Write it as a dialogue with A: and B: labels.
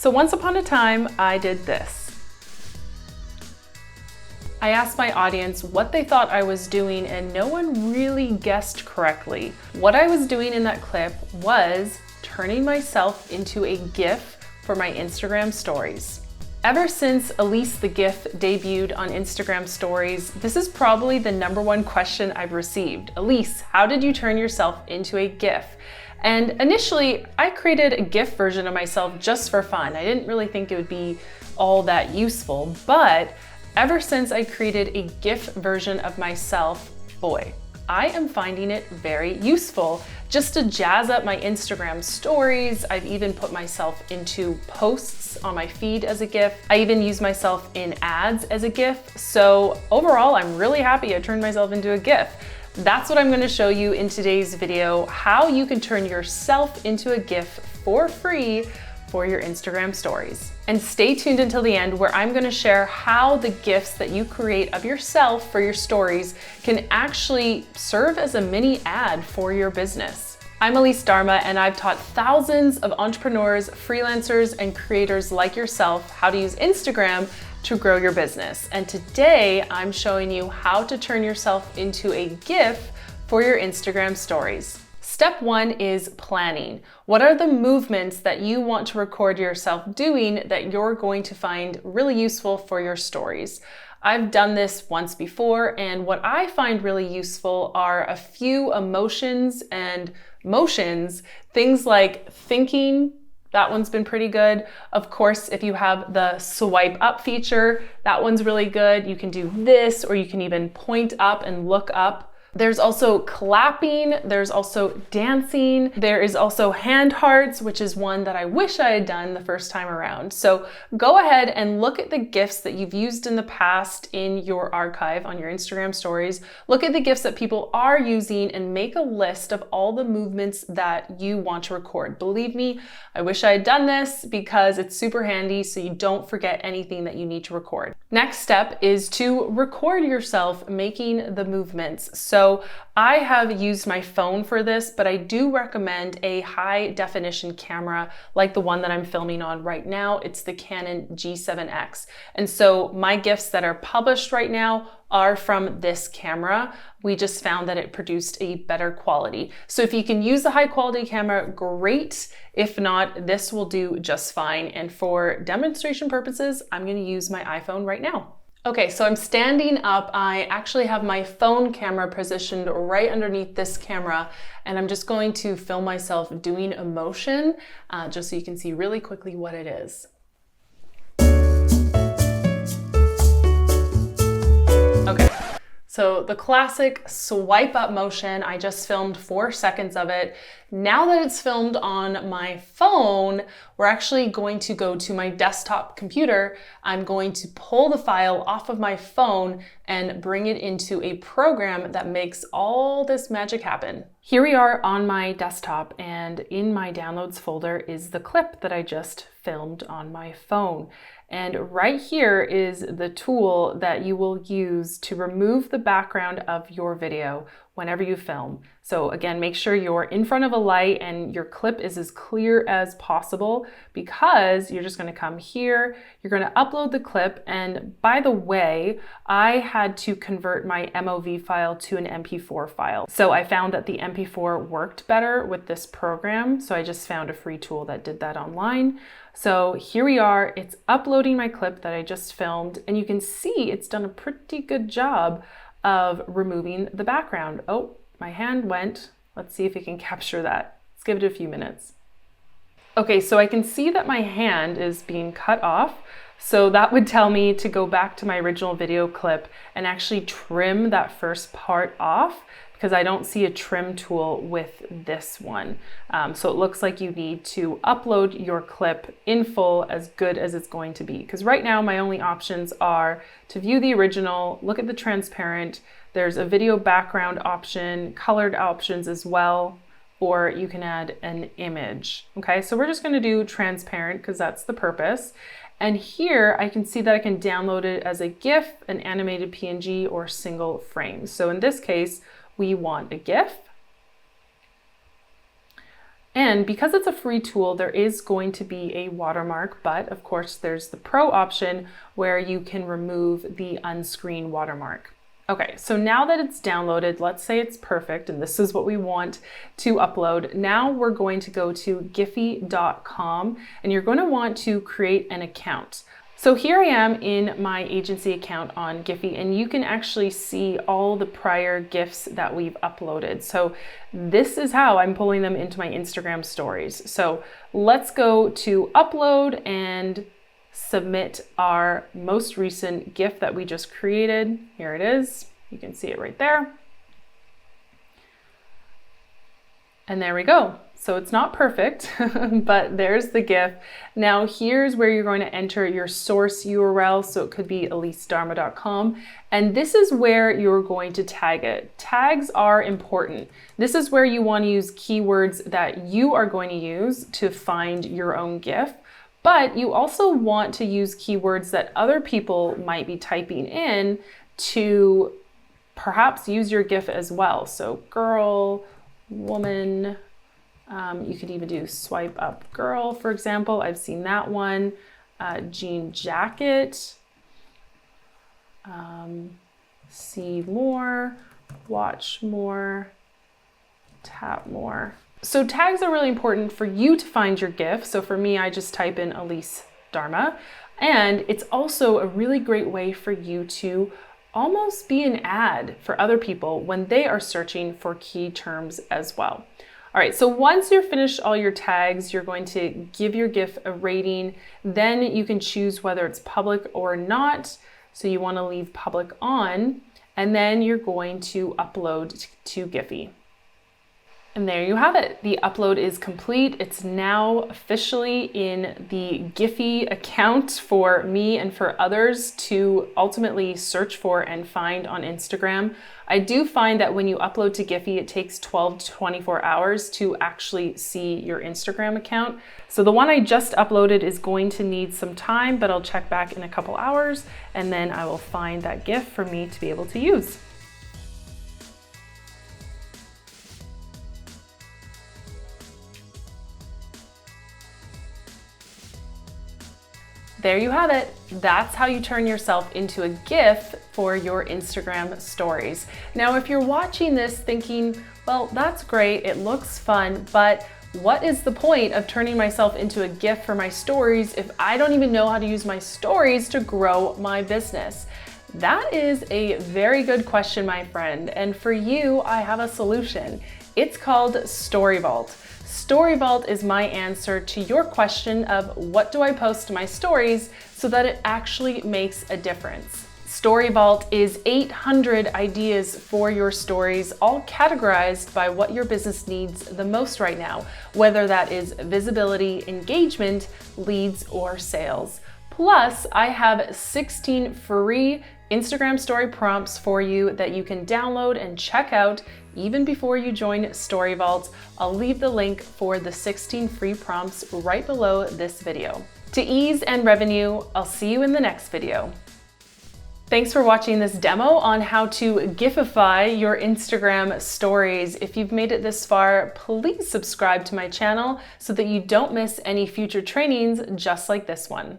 A: So once upon a time, I did this. I asked my audience what they thought I was doing, and no one really guessed correctly. What I was doing in that clip was turning myself into a GIF for my Instagram stories. Ever since Elise the GIF debuted on Instagram stories, this is probably the #1 question I've received. Elise, how did you turn yourself into a GIF? And initially, I created a GIF version of myself just for fun. I didn't really think it would be all that useful, but ever since I created a GIF version of myself, boy, I am finding it very useful just to jazz up my Instagram stories. I've even put myself into posts on my feed as a GIF. I even use myself in ads as a GIF. So overall, I'm really happy I turned myself into a GIF. That's what I'm going to show you in today's video, how you can turn yourself into a GIF for free for your Instagram stories. And stay tuned until the end, where I'm going to share how the GIFs that you create of yourself for your stories can actually serve as a mini ad for your business. I'm Elise Dharma, and I've taught thousands of entrepreneurs, freelancers, and creators like yourself how to use Instagram to grow your business. And today I'm showing you how to turn yourself into a GIF for your Instagram stories. Step 1 is planning. What are the movements that you want to record yourself doing that you're going to find really useful for your stories? I've done this once before, and what I find really useful are a few emotions and motions, things like thinking. That one's been pretty good. Of course, if you have the swipe up feature, that one's really good. You can do this, or you can even point up and look up. There's also clapping, there's also dancing, there is also hand hearts, which is one that I wish I had done the first time around. So go ahead and look at the GIFs that you've used in the past in your archive on your Instagram stories. Look at the GIFs that people are using and make a list of all the movements that you want to record. Believe me, I wish I had done this because it's super handy so you don't forget anything that you need to record. Next step is to record yourself making the movements. So I have used my phone for this, but I do recommend a high definition camera like the one that I'm filming on right now. It's the Canon G7X. And so my GIFs that are published right now are from this camera. We just found that it produced a better quality. So if you can use the high quality camera, great. If not, this will do just fine. And for demonstration purposes, I'm going to use my iPhone right now. Okay, so I'm standing up. I actually have my phone camera positioned right underneath this camera, and I'm just going to film myself doing a motion just so you can see really quickly what it is. Okay, so the classic swipe up motion, I just filmed 4 seconds of it. Now that it's filmed on my phone, we're actually going to go to my desktop computer. I'm going to pull the file off of my phone and bring it into a program that makes all this magic happen. Here we are on my desktop, and in my downloads folder is the clip that I just filmed on my phone. And right here is the tool that you will use to remove the background of your video whenever you film. So again, make sure you're in front of a light and your clip is as clear as possible, because you're just going to come here, you're going to upload the clip. And by the way, I had to convert my MOV file to an MP4 file. So I found that the MP4 worked better with this program. So I just found a free tool that did that online. So here we are, it's uploading my clip that I just filmed, and you can see it's done a pretty good job of removing the background. Oh, my hand went. Let's see if it can capture that. Let's give it a few minutes. Okay, so I can see that my hand is being cut off. So that would tell me to go back to my original video clip and actually trim that first part off, because I don't see a trim tool with this one. So it looks like you need to upload your clip in full, as good as it's going to be. Because right now my only options are to view the original, look at the transparent, there's a video background option, colored options as well, or you can add an image. Okay, so we're just gonna do transparent because that's the purpose. And here I can see that I can download it as a GIF, an animated PNG, or single frame. So in this case, we want a GIF. And because it's a free tool, there is going to be a watermark, but of course there's the pro option where you can remove the unscreen watermark. Okay, so now that it's downloaded, let's say it's perfect and this is what we want to upload. Now we're going to go to giphy.com and you're going to want to create an account. So here I am in my agency account on Giphy, and you can actually see all the prior GIFs that we've uploaded. So this is how I'm pulling them into my Instagram stories. So let's go to upload and submit our most recent GIF that we just created. Here it is. You can see it right there. And there we go. So it's not perfect, but there's the GIF. Now here's where you're going to enter your source URL. So it could be elisedharma.com. And this is where you're going to tag it. Tags are important. This is where you want to use keywords that you are going to use to find your own GIF. But you also want to use keywords that other people might be typing in to perhaps use your GIF as well. So girl, woman, you could even do swipe up girl, for example. I've seen that one. Jean jacket, see more, watch more, tap more. So tags are really important for you to find your GIF. So for me, I just type in Elise Dharma. And it's also a really great way for you to almost be an ad for other people when they are searching for key terms as well. All right, so once you're finished all your tags, you're going to give your GIF a rating. Then you can choose whether it's public or not. So you want to leave public on, and then you're going to upload to Giphy. And there you have it. The upload is complete. It's now officially in the Giphy account for me and for others to ultimately search for and find on Instagram. I do find that when you upload to Giphy, it takes 12 to 24 hours to actually see your Instagram account. So the one I just uploaded is going to need some time, but I'll check back in a couple hours and then I will find that GIF for me to be able to use. There you have it. That's how you turn yourself into a GIF for your Instagram stories. Now, if you're watching this thinking, well, that's great, it looks fun, but what is the point of turning myself into a GIF for my stories if I don't even know how to use my stories to grow my business? That is a very good question, my friend. And for you, I have a solution. It's called StoryVault. StoryVault is my answer to your question of what do I post to my stories so that it actually makes a difference. StoryVault is 800 ideas for your stories, all categorized by what your business needs the most right now, whether that is visibility, engagement, leads, or sales. Plus, I have 16 free Instagram story prompts for you that you can download and check out even before you join StoryVault. I'll leave the link for the 16 free prompts right below this video. To ease and revenue, I'll see you in the next video. Thanks for watching this demo on how to GIFify your Instagram stories. If you've made it this far, please subscribe to my channel so that you don't miss any future trainings just like this one.